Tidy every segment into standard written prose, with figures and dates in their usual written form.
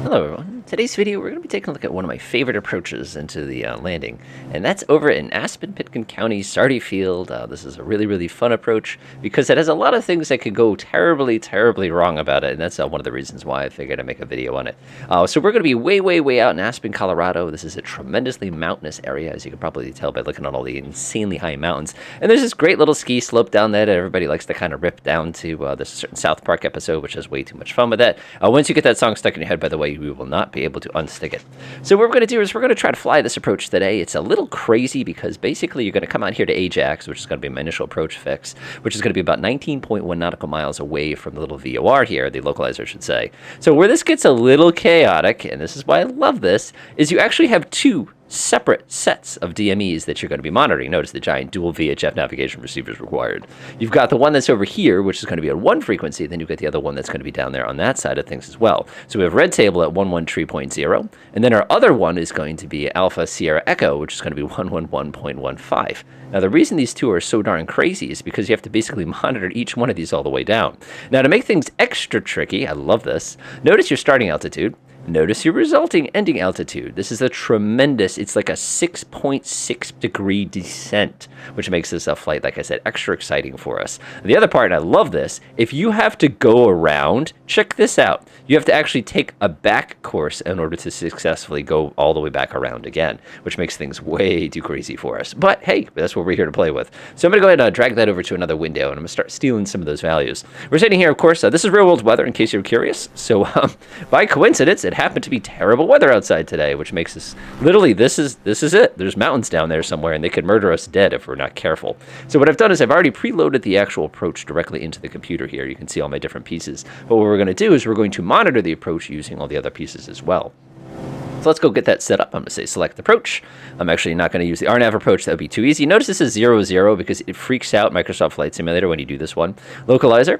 Hello everyone. In today's video we're going to be taking a look at one of my favorite approaches into the landing, and that's over in Aspen-Pitkin County, Sardi Field. This is a really fun approach because it has a lot of things that could go terribly wrong about it, and that's one of the reasons why I figured I'd make a video on it. So we're going to be way out in Aspen, Colorado. This is a tremendously mountainous area, as you can probably tell by looking at all the insanely high mountains. And there's this great little ski slope down there that everybody likes to kind of rip down to. There's a certain South Park episode which has way too much fun with that. Once you get that song stuck in your head, by the way, we will not be able to unstick it. So what we're going to do is we're going to try to fly this approach today. It's a little crazy because basically you're going to come out here to Ajax, which is going to be my initial approach fix, which is going to be about 19.1 nautical miles away from the little VOR here, the localizer, I should say. So where this gets a little chaotic, and this is why I love this, is you actually have two separate sets of DMEs that you're going to be monitoring. Notice the giant dual VHF navigation receivers required. You've got the one that's over here, which is going to be at one frequency, then you've got the other one that's going to be down there on that side of things as well. So we have red table at 113.0, and then our other one is going to be Alpha Sierra Echo, which is going to be 111.15. Now the reason these two are so darn crazy is because you have to basically monitor each one of these all the way down. Now to make things extra tricky, I love this, notice your starting altitude. Notice your resulting ending altitude. This is a tremendous, it's like a 6.6 degree descent, which makes this a flight, like I said, extra exciting for us. The other part, and I love this, if you have to go around, check this out. You have to actually take a back course in order to successfully go all the way back around again, which makes things way too crazy for us. But hey, that's what we're here to play with. So I'm going to go ahead and drag that over to another window, and I'm going to start stealing some of those values. We're sitting here, of course, this is real world weather, in case you're curious. So by coincidence, it happened to be terrible weather outside today, which makes us literally, this is it. There's mountains down there somewhere, and they could murder us dead if we're not careful. So what I've done is I've already preloaded the actual approach directly into the computer here. You can see all my different pieces. But what we're going to do is we're going to monitor the approach using all the other pieces as well. So let's go get that set up. I'm going to say select approach. I'm actually not going to use the RNAV approach. That would be too easy. Notice this is 00 because it freaks out Microsoft Flight Simulator when you do this one. Localizer.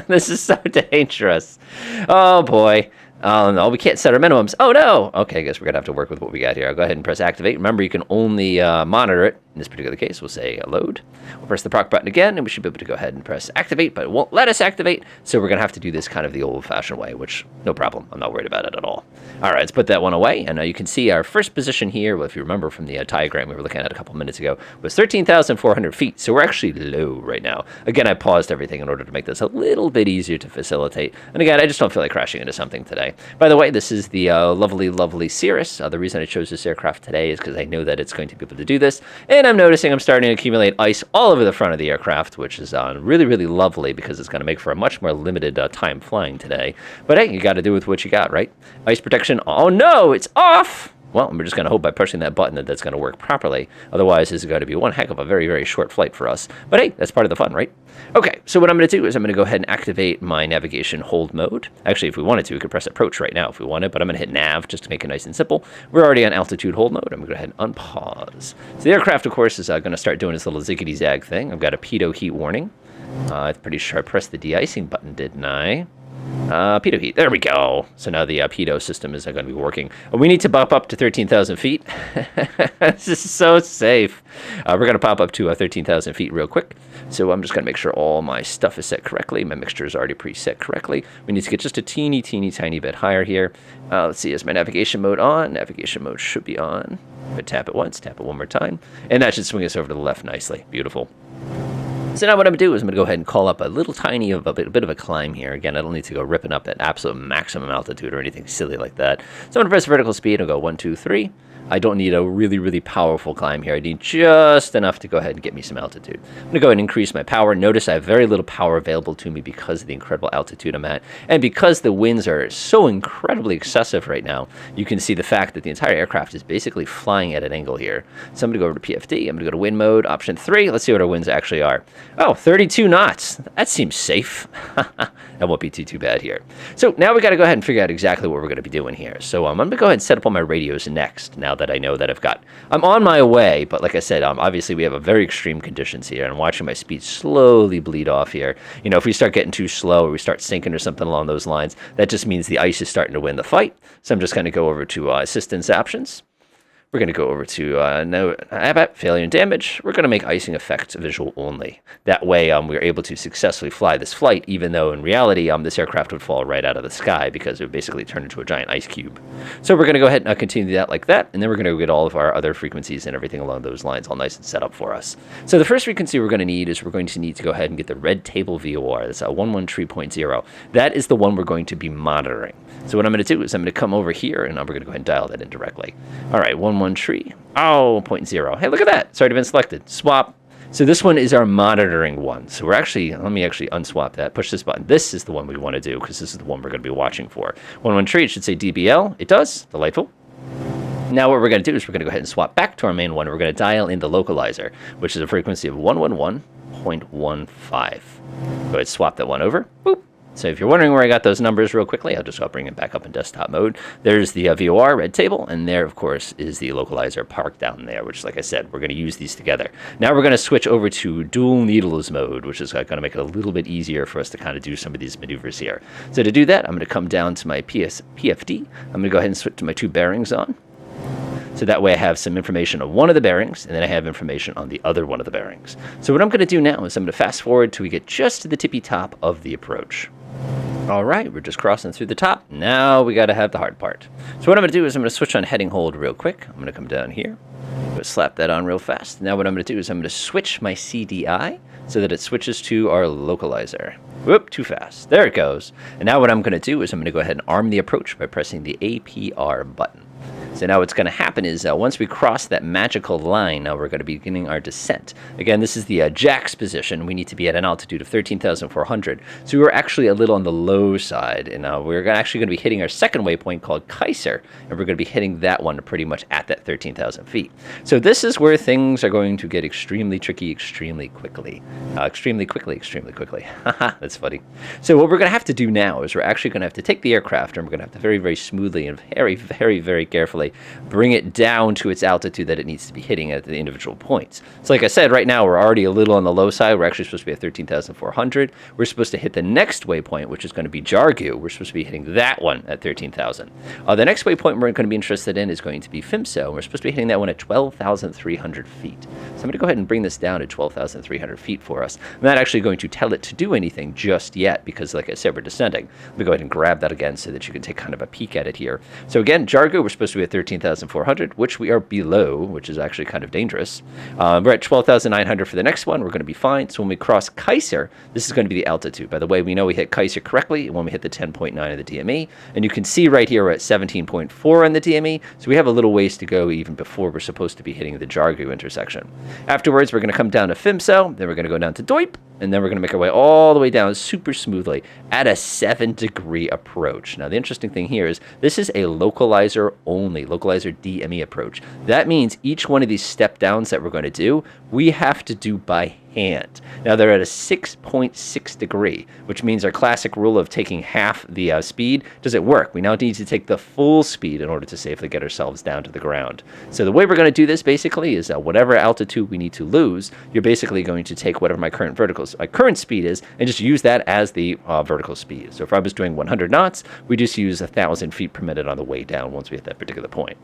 This is so dangerous. Oh boy. Oh no, we can't set our minimums. Oh no! Okay, I guess we're going to have to work with what we got here. I'll go ahead and press activate. Remember, you can only monitor it. In this particular case, we'll say load. We'll press the proc button again, and we should be able to go ahead and press activate, but it won't let us activate, so we're going to have to do this kind of the old-fashioned way, which, no problem. I'm not worried about it at all. All right, let's put that one away, and you can see our first position here, well, if you remember from the diagram we were looking at a couple minutes ago, was 13,400 feet, so we're actually low right now. Again, I paused everything in order to make this a little bit easier to facilitate, and again, I just don't feel like crashing into something today. By the way, this is the lovely Cirrus. The reason I chose this aircraft today is because I know that it's going to be able to do this, and I'm noticing I'm starting to accumulate ice all over the front of the aircraft, which is really lovely because it's going to make for a much more limited time flying today. But hey, you got to do with what you got, right? Ice protection. Oh no, it's off! Well, we're just going to hope by pushing that button that that's going to work properly. Otherwise, this is going to be one heck of a very short flight for us. But hey, that's part of the fun, right? Okay, so what I'm going to do is I'm going to go ahead and activate my navigation hold mode. Actually, if we wanted to, we could press approach right now if we wanted, but I'm going to hit nav just to make it nice and simple. We're already on altitude hold mode. I'm going to go ahead and unpause. So the aircraft, of course, is going to start doing this little ziggity-zag thing. I've got a pitot heat warning. I'm pretty sure I pressed the de-icing button, didn't I? Pitot heat. There we go. So now the pitot system is going to be working. We need to bump up to 13,000 feet. This is so safe. We're going to pop up to 13,000 feet real quick. So I'm just going to make sure all my stuff is set correctly. My mixture is already preset correctly. We need to get just a teeny tiny bit higher here. Let's see, is my navigation mode on? Navigation mode should be on. But tap it once, tap it one more time. And that should swing us over to the left nicely. Beautiful. So now what I'm going to do is I'm going to go ahead and call up a little tiny of a bit of a climb here. Again, I don't need to go ripping up at absolute maximum altitude or anything silly like that. So I'm going to press vertical speed and go 1, 2, 3. I don't need a really powerful climb here. I need just enough to go ahead and get me some altitude. I'm going to go ahead and increase my power. Notice I have very little power available to me because of the incredible altitude I'm at. And because the winds are so incredibly excessive right now, you can see the fact that the entire aircraft is basically flying at an angle here. So I'm going to go over to PFD. I'm going to go to wind mode, option 3. Let's see what our winds actually are. Oh, 32 knots. That seems safe. That won't be too bad here. So now we got to go ahead and figure out exactly what we're going to be doing here. So I'm going to go ahead and set up all my radios next, now that I know that I'm on my way, but like I said, obviously we have a very extreme conditions here, and I'm watching my speed slowly bleed off here. You know, if we start getting too slow or we start sinking or something along those lines, that just means the ice is starting to win the fight. So I'm just going to go over to assistance options. We're going to go over to no ABAP, failure and damage. We're going to make icing effects visual only. That way we're able to successfully fly this flight, even though in reality this aircraft would fall right out of the sky because it would basically turn into a giant ice cube. So we're going to go ahead and continue that like that, and then we're going to get all of our other frequencies and everything along those lines all nice and set up for us. So the first frequency we're going to need is we're going to need to go ahead and get the red table VOR. That's a 113.0. That is the one we're going to be monitoring. So what I'm going to do is I'm going to come over here, and we're going to go ahead and dial that in directly. All right, 113. Oh, 0.0. Hey, look at that. It's already been selected. Swap. So this one is our monitoring one. So we're actually, let me actually unswap that. Push this button. This is the one we want to do because this is the one we're going to be watching for. 113, it should say DBL. It does. Delightful. Now what we're going to do is we're going to go ahead and swap back to our main one. We're going to dial in the localizer, which is a frequency of 111.15. Go ahead and swap that one over. Boop. So if you're wondering where I got those numbers real quickly, I'll just bring it back up in desktop mode. There's the VOR, red table, and there, of course, is the localizer parked down there, which, like I said, we're going to use these together. Now we're going to switch over to dual needles mode, which is going to make it a little bit easier for us to kind of do some of these maneuvers here. So to do that, I'm going to come down to my PFD. I'm going to go ahead and switch to my two bearings on. So that way I have some information on one of the bearings, and then I have information on the other one of the bearings. So what I'm going to do now is I'm going to fast forward till we get just to the tippy top of the approach. All right, we're just crossing through the top. Now we got to have the hard part. So what I'm going to do is I'm going to switch on heading hold real quick. I'm going to come down here. I'm going to slap that on real fast. Now what I'm going to do is I'm going to switch my CDI so that it switches to our localizer. Whoop, too fast. There it goes. And now what I'm going to do is I'm going to go ahead and arm the approach by pressing the APR button. So now what's going to happen is once we cross that magical line, now we're going to be beginning our descent. Again, this is the JAX position. We need to be at an altitude of 13,400. So we're actually a little on the low side. And we're actually going to be hitting our second waypoint called KASE. And we're going to be hitting that one pretty much at that 13,000 feet. So this is where things are going to get extremely tricky, extremely quickly. Extremely quickly. Haha, that's funny. So what we're going to have to do now is we're actually going to have to take the aircraft and we're going to have to very, very smoothly and very, very, very carefully bring it down to its altitude that it needs to be hitting at the individual points. So like I said, right now we're already a little on the low side. We're actually supposed to be at 13,400. We're supposed to hit the next waypoint, which is going to be Jargu. We're supposed to be hitting that one at 13,000. The next waypoint we're going to be interested in is going to be FIMSO. We're supposed to be hitting that one at 12,300 feet. So I'm going to go ahead and bring this down to 12,300 feet for us. I'm not actually going to tell it to do anything just yet because, like I said, we're descending. Let me go ahead and grab that again so that you can take kind of a peek at it here. So again, Jargu, we're supposed to be at 13,400, which we are below, which is actually kind of dangerous. We're at 12,900 for the next one. We're going to be fine. So when we cross KASE, this is going to be the altitude. By the way, we know we hit KASE correctly when we hit the 10.9 of the DME. And you can see right here we're at 17.4 on the DME. So we have a little ways to go even before we're supposed to be hitting the Jargu intersection. Afterwards, we're going to come down to FIMSO. Then we're going to go down to DOIP. And then we're going to make our way all the way down super smoothly at a 7-degree approach. Now, the interesting thing here is this is a localizer only, localizer DME approach. That means each one of these step downs that we're going to do, we have to do by hand. Now, they're at a 6.6 degree, which means our classic rule of taking half the speed doesn't work. We now need to take the full speed in order to safely get ourselves down to the ground. So the way we're going to do this basically is whatever altitude we need to lose, you're basically going to take whatever my current speed is and just use that as the vertical speed. So if I was doing 100 knots, we just use 1,000 feet per minute on the way down once we hit that particular point.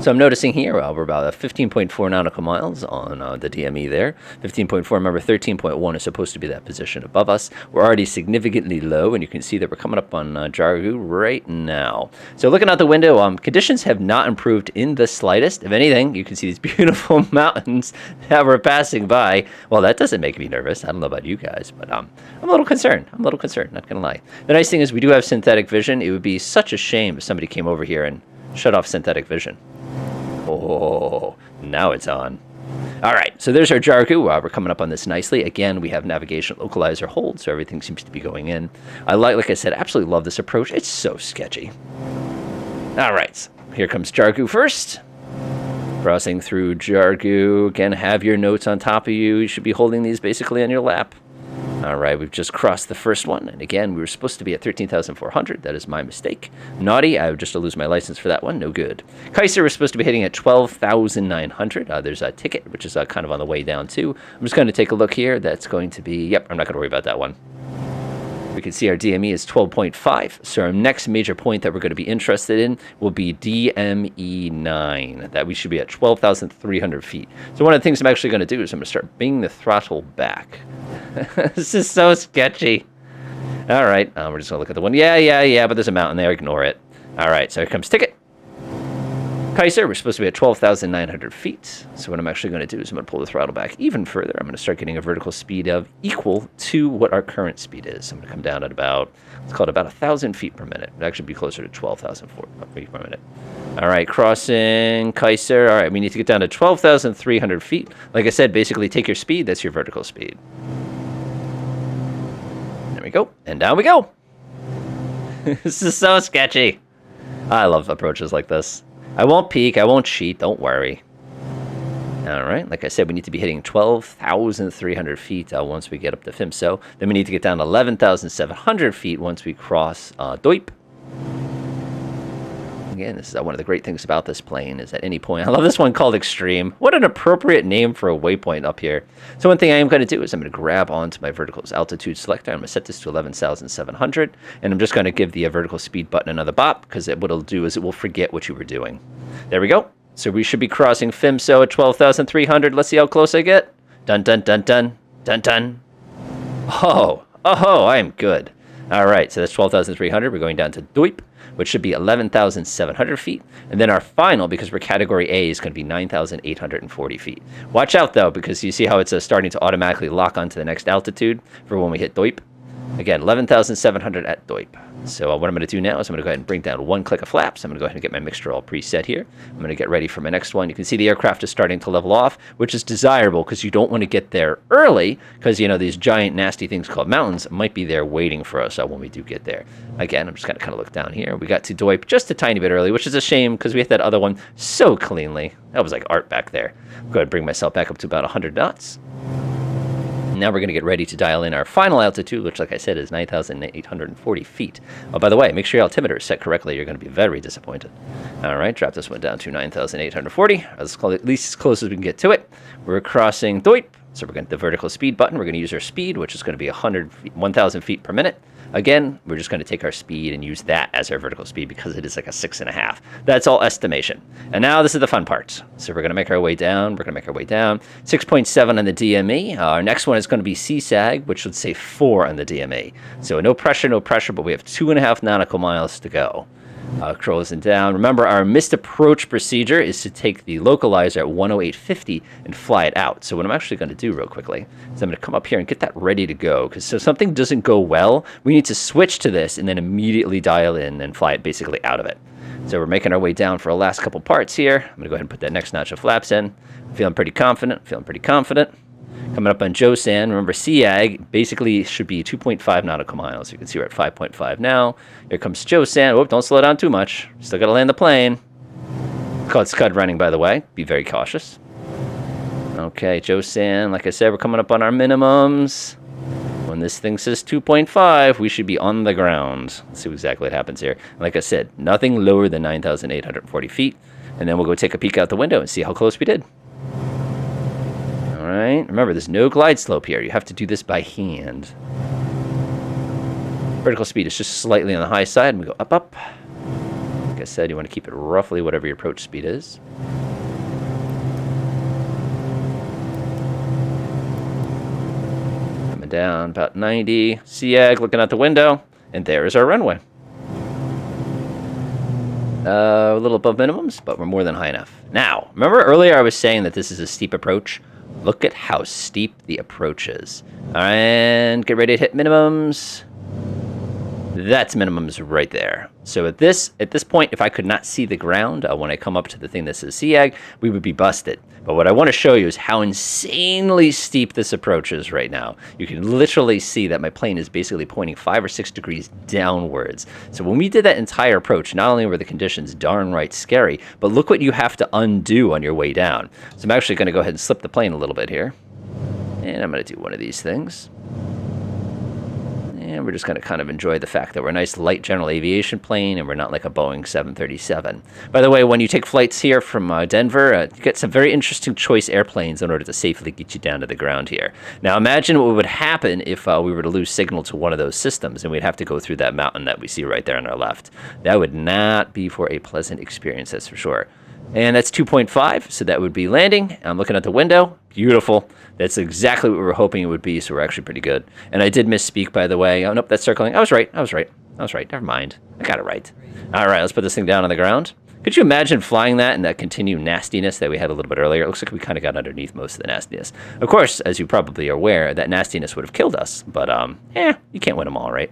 So I'm noticing here we're about 15.4 nautical miles on the DME there. 15.4, remember 13.1 is supposed to be that position above us. We're already significantly low, and you can see that we're coming up on Jargu right now. So looking out the window, conditions have not improved in the slightest. If anything, you can see these beautiful mountains that we're passing by. Well, that doesn't make me nervous. I don't know about you guys, but I'm a little concerned. Not going to lie. The nice thing is we do have synthetic vision. It would be such a shame if somebody came over here and shut off synthetic vision. Oh, now it's on. All right, so there's our Jargu. We're coming up on this nicely. Again, we have navigation localizer hold, so everything seems to be going in. Like I said, absolutely love this approach. It's so sketchy. All right, here comes Jargu first. Crossing through Jargu. Again, have your notes on top of you. You should be holding these basically on your lap. All right, we've just crossed the first one. And again, we were supposed to be at 13,400. That is my mistake. Naughty, I would just lose my license for that one. No good. KASE, we're supposed to be hitting at 12,900. There's a ticket, which is kind of on the way down too. I'm just going to take a look here. That's going to be, yep, I'm not going to worry about that one. We can see our DME is 12.5. So our next major point that we're going to be interested in will be DME 9. That we should be at 12,300 feet. So one of the things I'm actually going to do is I'm going to start bringing the throttle back. This is so sketchy. All right, we're just going to look at the one. Yeah, but there's a mountain there. Ignore it. All right, so here comes ticket. KASE, we're supposed to be at 12,900 feet. So what I'm actually going to do is I'm going to pull the throttle back even further. I'm going to start getting a vertical speed of equal to what our current speed is. So I'm going to come down at about, let's call it about 1,000 feet per minute. It'd actually be closer to 12,000 feet per minute. All right, crossing KASE. All right, we need to get down to 12,300 feet. Like I said, basically take your speed. That's your vertical speed. There we go. And down we go. This is so sketchy. I love approaches like this. I won't peek, I won't cheat, don't worry. All right, like I said, we need to be hitting 12,300 feet once we get up to FIMSO. Then we need to get down to 11,700 feet once we cross DOIP. Again, this is one of the great things about this plane is at any point, I love this one called Extreme. What an appropriate name for a waypoint up here. So one thing I am going to do is I'm going to grab onto my verticals altitude selector. I'm going to set this to 11,700, and I'm just going to give the vertical speed button another bop, because what it'll do is it will forget what you were doing. There we go. So we should be crossing FIMSO at 12,300. Let's see how close I get. Dun, dun, dun, dun, dun, dun. Oh, I am good. All right, so that's 12,300. We're going down to DOIP, which should be 11,700 feet. And then our final, because we're category A, is going to be 9,840 feet. Watch out, though, because you see how it's starting to automatically lock onto the next altitude for when we hit DOIP. Again, 11,700 at DOIP. So what I'm going to do now is I'm going to go ahead and bring down one click of flaps. I'm going to go ahead and get my mixture all preset here. I'm going to get ready for my next one. You can see the aircraft is starting to level off, which is desirable because you don't want to get there early because, you know, these giant nasty things called mountains might be there waiting for us when we do get there. Again, I'm just going to kind of look down here. We got to DOIP just a tiny bit early, which is a shame because we hit that other one so cleanly. That was like art back there. I'm going to bring myself back up to about 100 knots. Now we're going to get ready to dial in our final altitude, which, like I said, is 9,840 feet. Oh, by the way, make sure your altimeter is set correctly. You're going to be very disappointed. All right, drop this one down to 9,840. Let's call it at least as close as we can get to it. We're crossing DOIP, so we're going to the vertical speed button. We're going to use our speed, which is going to be 1,000 feet per minute. Again, we're just going to take our speed and use that as our vertical speed because it is like a 6.5. That's all estimation. And now this is the fun part. So we're going to make our way down. 6.7 on the DME. Our next one is going to be CSAG, which would say 4 on the DME. So no pressure, but we have 2.5 nautical miles to go. Closing down. Remember, our missed approach procedure is to take the localizer at 108.50 and fly it out. So what I'm actually going to do real quickly is I'm going to come up here and get that ready to go. Because if something doesn't go well, we need to switch to this and then immediately dial in and fly it basically out of it. So we're making our way down for the last couple parts here. I'm going to go ahead and put that next notch of flaps in. Feeling pretty confident. Coming up on Josan, remember SEAG basically should be 2.5 nautical miles. You can see we're at 5.5 now. Here comes Josan. Whoop, don't slow down too much. Still got to land the plane. It's called scud running, by the way. Be very cautious. Okay, Josan, like I said, we're coming up on our minimums. When this thing says 2.5, we should be on the ground. Let's see exactly what happens here. Like I said, nothing lower than 9,840 feet. And then we'll go take a peek out the window and see how close we did. All right, remember, there's no glide slope here. You have to do this by hand. Vertical speed is just slightly on the high side, and we go up, up. Like I said, you want to keep it roughly whatever your approach speed is. Coming down about 90. SEAG looking out the window, and there is our runway. A little above minimums, but we're more than high enough. Now, remember earlier I was saying that this is a steep approach? Look at how steep the approach is. All right, and get ready to hit minimums. That's minimums right there. So at this point, if I could not see the ground when I come up to the thing that says SEAG, we would be busted. But what I want to show you is how insanely steep this approach is right now. You can literally see that my plane is basically pointing 5 or 6 degrees downwards. So when we did that entire approach, not only were the conditions darn right scary, but look what you have to undo on your way down. So I'm actually going to go ahead and slip the plane a little bit here. And I'm going to do one of these things. And we're just going to kind of enjoy the fact that we're a nice light general aviation plane and we're not like a Boeing 737. By the way, when you take flights here from Denver, you get some very interesting choice airplanes in order to safely get you down to the ground here. Now imagine what would happen if we were to lose signal to one of those systems and we'd have to go through that mountain that we see right there on our left. That would not be for a pleasant experience, that's for sure. And that's 2.5, so that would be landing. I'm looking at the window. Beautiful. That's exactly what we were hoping it would be, so we're actually pretty good. And I did misspeak, by the way. Oh, nope, that's circling. I was right. Never mind. I got it right. All right, let's put this thing down on the ground. Could you imagine flying that and that continued nastiness that we had a little bit earlier? It looks like we kind of got underneath most of the nastiness. Of course, as you probably are aware, that nastiness would have killed us. But, you can't win them all, right?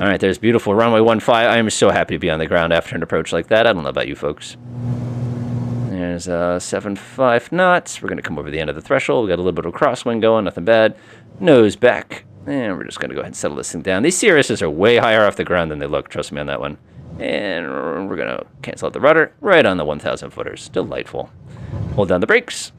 All right, there's beautiful runway 15. I am so happy to be on the ground after an approach like that. I don't know about you folks. There's 7.5 knots. We're going to come over the end of the threshold. We got a little bit of a crosswind going, nothing bad. Nose back. And we're just going to go ahead and settle this thing down. These Cirruses are way higher off the ground than they look. Trust me on that one. And we're going to cancel out the rudder right on the 1,000 footers. Delightful. Hold down the brakes.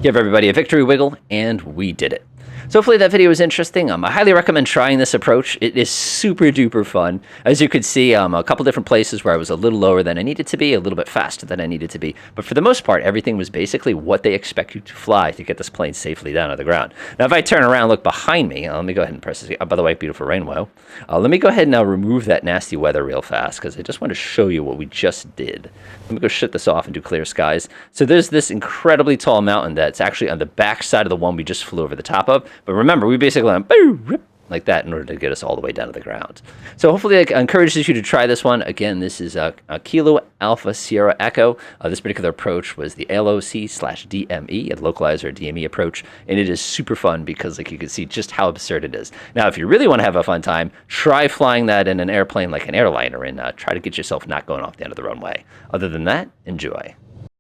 Give everybody a victory wiggle, and we did it. So hopefully that video was interesting. I highly recommend trying this approach. It is super duper fun. As you could see, a couple different places where I was a little lower than I needed to be, a little bit faster than I needed to be. But for the most part, everything was basically what they expect you to fly to get this plane safely down to the ground. Now, if I turn around, look behind me, let me go ahead and press this. By the way, beautiful rainbow. Let me go ahead and now remove that nasty weather real fast because I just want to show you what we just did. Let me go shut this off and do clear skies. So there's this incredibly tall mountain that's actually on the back side of the one we just flew over the top of. But remember, we basically went like that in order to get us all the way down to the ground. So hopefully it encourages you to try this one. Again, this is a Kilo Alpha Sierra Echo. This particular approach was the LOC/DME, a Localizer DME approach, and it is super fun because like you can see just how absurd it is. Now, if you really want to have a fun time, try flying that in an airplane like an airliner and try to get yourself not going off the end of the runway. Other than that, enjoy.